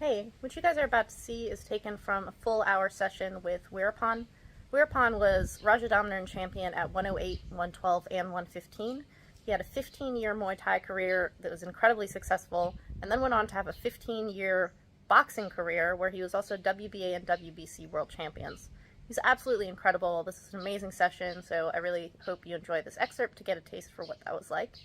Hey, what you guys are about to see is taken from a full hour session with Weerapol. Weerapol was Rajadamern Champion at 108, 112, and 115. He had a 15-year Muay Thai career that was incredibly successful, and then went on to have a 15-year boxing career where he was also WBA and WBC world champions. He's absolutely incredible. This is an amazing session, so I really hope you enjoy this excerpt to get a taste for what that was like.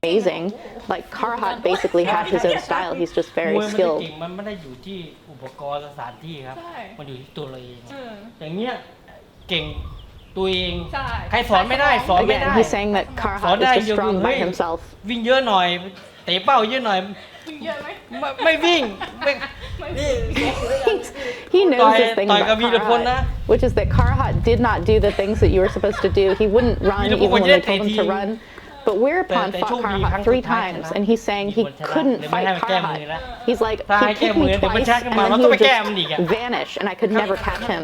Amazing. Like Karhat basically had his own style. He's just very skilled. มันไม่ได้อยู่ที่อุปกรณ์สถานที่ครับมันอยู่ที่ตัวเราเองอย่างเงี้ยเก่งตัวเองใครสอนไม่ได้สอนไม่ได้ Again, he's saying that Karhat is just strong by himself. วิ่งเยอะหน่อยเตะเป้าเยอะหน่อยวิ่งเยอะไหมไม่วิ่ง He knows this thing about Karhat, which is that Karhat did not do the things that you were supposed to do. He wouldn't run even when they told him to run. But Weerapol fought Karhat 3 times, and he's saying he couldn't fight Karhat. He's like, he kicked me twice, and then he would just vanish, and I could never catch him.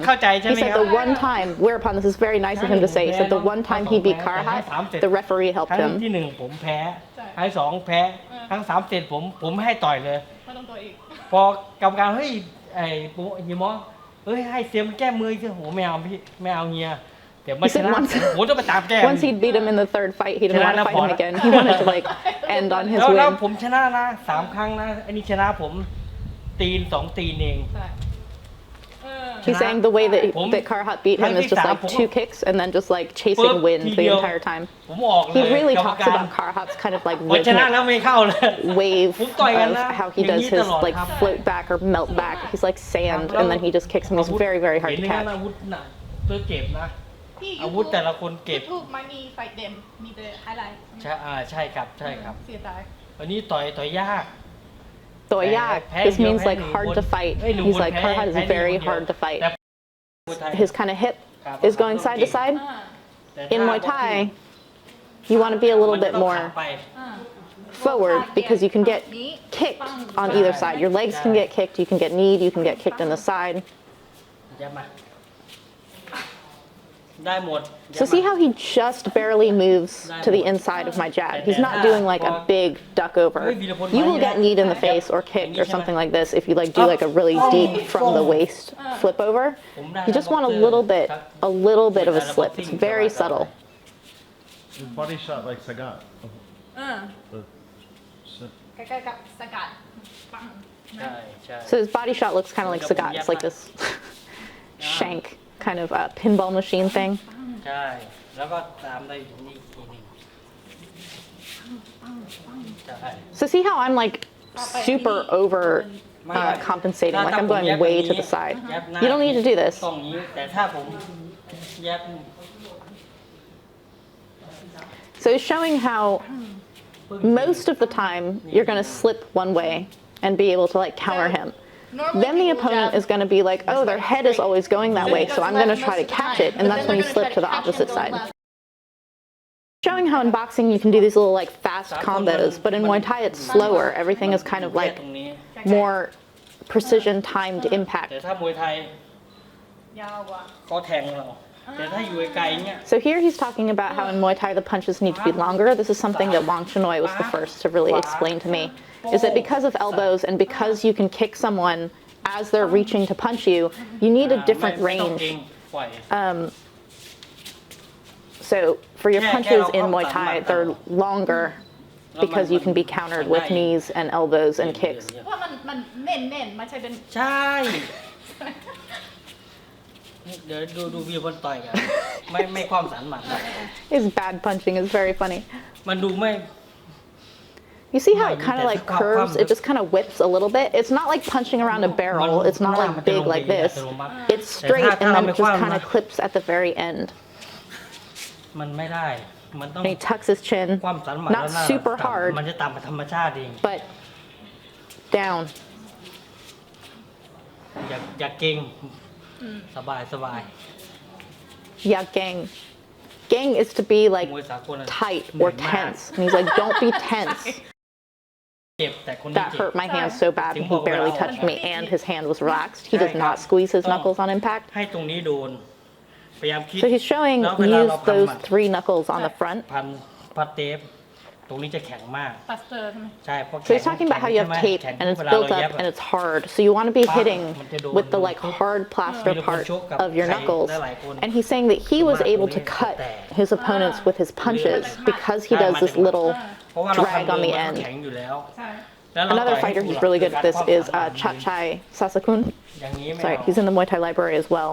He said the one time, Weerapol, this is very nice of him to say, he said the one time he beat Karhat, the referee helped ครั้ง him. ที่1ผมแพ้ครั้งที่2แพ้ครั้ง3เสร็จผมไม่ให้ต่อยเลยพอกรรมการเฮ้ยไอ้เฮียหมอเฮ้ยให้เสียมแก้มือสิโหไม่เอาพี่ไม่เอาเฮีย He said once he'd beat him in the 3rd fight, he didn't want to fight him again. He wanted to like end on his แล้ว win. ผมชนะนะ3 ครั้งนะอันนี้ชนะผมตีน2ตีนเอง He's saying the way that Karhat beat him is just like 2 kicks and then just like chasing wind the entire time. He really talks about Karhat's kind of like rhythmic wave of how he does his like float back or melt back. He's like sand, and then he just kicks him. He's very, very hard to catch. ตัวเก็บนะอาวุธแต่ละคนเก็บ ทูบไม่มีไฟเด่นมีแต่ไฮไลท์ ใช่ครับใช่ครับ เสียดาย วันนี้ต่อยยาก Toyak. This means like hard to fight. He's like Karhat is very hard to fight. His kind of hip is going side to side. In Muay Thai, you want to be a little bit more forward because you can get kicked on either side. Your legs can get kicked, you can get kneed, you can get kicked in the side. So see how he just barely moves to the inside of my jab. He's not doing like a big duck over. You will get kneed in the face or kicked or something like this if you like do like a really deep from the waist flip over. You just want a little bit of a slip. It's very subtle. Body shot like Sagat. ใกล้ๆกับสกัดปัง So his body shot looks kind of like Sagat. It's like this shank kind of pinball machine thing. ใช่แล้วก็ตามได้นี่ทีนึง So see how I'm like super over compensating, like I'm going way to the side. You don't need to do this. ตรงนี้แต่ถ้าผมแยบ So it's showing how most of the time you're going to slip one way and be able to like counter him. Then the opponent is going to be like, oh, their head is always going that way, so I'm going to try to catch it, and that's when you slip to the opposite side. Showing how in boxing you can do these little like fast combos, but in Muay Thai it's slower. Everything is kind of like more precision timed impact. แต่ถ้ามวยไทย ยาวกว่า ก็แทงเราแต่ถ้าอยู่ไกลๆเนี่ย So here he's talking about how in Muay Thai the punches need to be longer. This is something that Wang Chinoy was the first to really explain to me. Is that because of elbows and because you can kick someone as they're reaching to punch you, you need a different range. So for your punches in Muay Thai, they're longer because you can be countered with knees and elbows and kicks. เพราะมันเน้นไม่ใช่เป็น ใช่เดี๋ยวดูวีบอลต่อยกันไม่ความสันหมัด His bad punching is very funny. มันดูไม่ You see how it kind of like curves? It just kind of whips a little bit. It's not like punching around a barrel. It's not like big like this. It's straight and then it just kind of clips at the very end. มันไม่ได้มันต้อง And he tucks his chin, ความสันหมัด not super hard, มันจะตามธรรมชาติเอง but down. อย่าเก่งสบาย Yeah, gang. Gang is to be like มวยสากลอะ tight เหนื่ or อยมาก tense. And he's like, don't be tense. เจ็บแต่คนนี้ That เจ็บ hurt my hand so bad and he barely touched me and his hand was relaxed. He does not squeeze his knuckles on impact. ให้ตรงนี้โดนพยายามคิด So he's showing แล้วเวลา use เราพัน those หมัด 3 knuckles on the front. พันเทปตรงนี้จะแข็งมาก พลาสเตอร์ใช่ไหม ใช่เพราะ So he's talking about how you have tape and it's built up and it's hard. So you want to be hitting with the like hard plaster part of your knuckles. And he's saying that he was able to cut his opponents with his punches because he does this little เพราะว่าเรา drag ทำ on มื the อมัน end. แข็งอยู่แล้ว ใช่ แล้วเราต่อย Another ให้ fighter ถู who's ก really good at this การ is ความ Chachai Sasakun. อย่างนี้ไม่ Sorry, เอา he's in the Muay Thai library as well.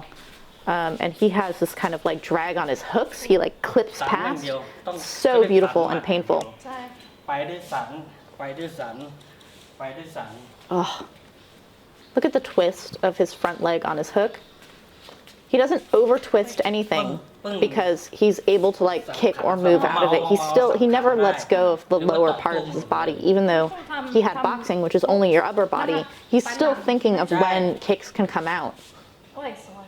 And he has this kind of like drag on his hooks. He like clips สันอย่าง past. เดียวต้อง So beautiful and painful. ใช่ ไปด้วยสันไปด้วยสันไปด้วยสัน Oh, look at the twist of his front leg on his hook. He doesn't over twist anything because he's able to like kick or move out of it. He never lets go of the lower part of his body, even though he had boxing, which is only your upper body. He's still thinking of when kicks can come out. โอ้ยสวย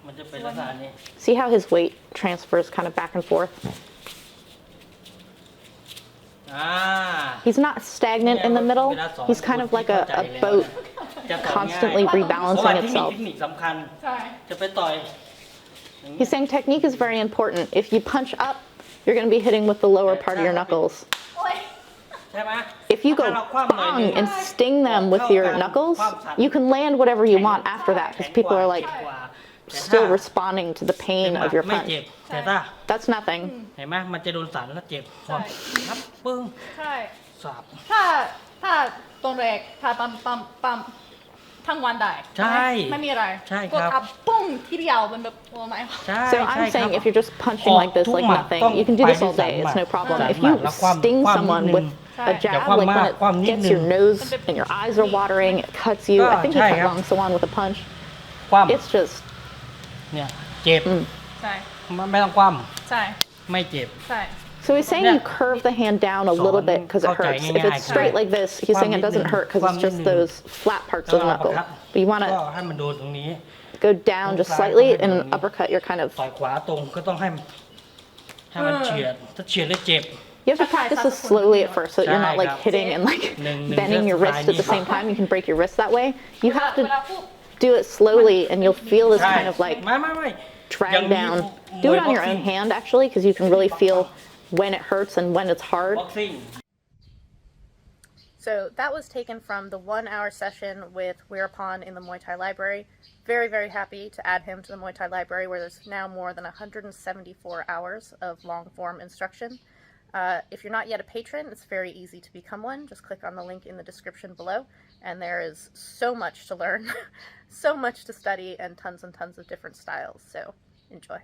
มันจะเป็นลักษณะนี้ See how his weight transfers kind of back and forth? อ่า He's not stagnant in the middle. He's kind of like a boat จะต่อยง่าย constantly เพราะว่า rebalancing เทคนิค itself. เทคนิคสำคัญ ใช่ จะไปต่อย He's saying technique is very important. If you punch up, you're going to be hitting with the lower part of your knuckles. โอ้ย ใช่ไหม If you go ถ้าเราคว่ำหน่อยหนึ่ง bong and sting them with your knuckles, you can land whatever you want after that because people are like แข็งกว่า still responding to the pain of your ไม่ punch. เจ็บแต่ถ้า That's nothing. เห็นไหมมันจะโดนสันแล้วเจ็บ ใช่ ครับปึ้ง ใช่ สับ ถ้าตอนแรกถ้าปั๊มทั้งวันได้ ใช่ ไม่มีอะไร ใช่ ก ค ด รับ อัพปุ้งทีเดียวมันแบบโอ้ไม่ ใช่ So ใช่ I'm ครั saying บ if you're just punching like this, like nothing, you can do this all day. It's no problem. If you sting someone with a jab, like when it gets your nose and your eyes are watering, it cuts you. I think he cut Long Sawan with a punch. คว่ำ It's just เนี่ยเจ็บ ใช่ ไม่ต้องคว่ ใช่ ำไม่เจ็บ ใช่ so he's saying you curve the hand down a little bit because it hurts. If it's straight like this, he's saying it doesn't hurt because it's just those flat parts of the knuckle. But you want ก็ to ให้มันโดนตรงนี้ go down just slightly. In an uppercut, you're kind of ต่อยขวาตรงก็ต้องให้มันเฉียดถ้าเฉียดแล้วเจ็บ you have to practice this slowly at first so that you're not like hitting and like bending your wrist at the same time. You can break your wrist that way. You have เว to ลาพูด do it slowly and you'll feel this ใช่ kind of like ไม่ drag down. Do it on your own hand actually because you can really feel when it hurts and when it's hard. บ็อกซิ่ง So that was taken from the 1-hour session with Weerapol in the Muay Thai Library. Very, very happy to add him to the Muay Thai Library where there's now more than 174 hours of long-form instruction. If you're not yet a patron, it's very easy to become one. Just click on the link in the description below. And there is so much to learn, so much to study, and tons of different styles. So enjoy.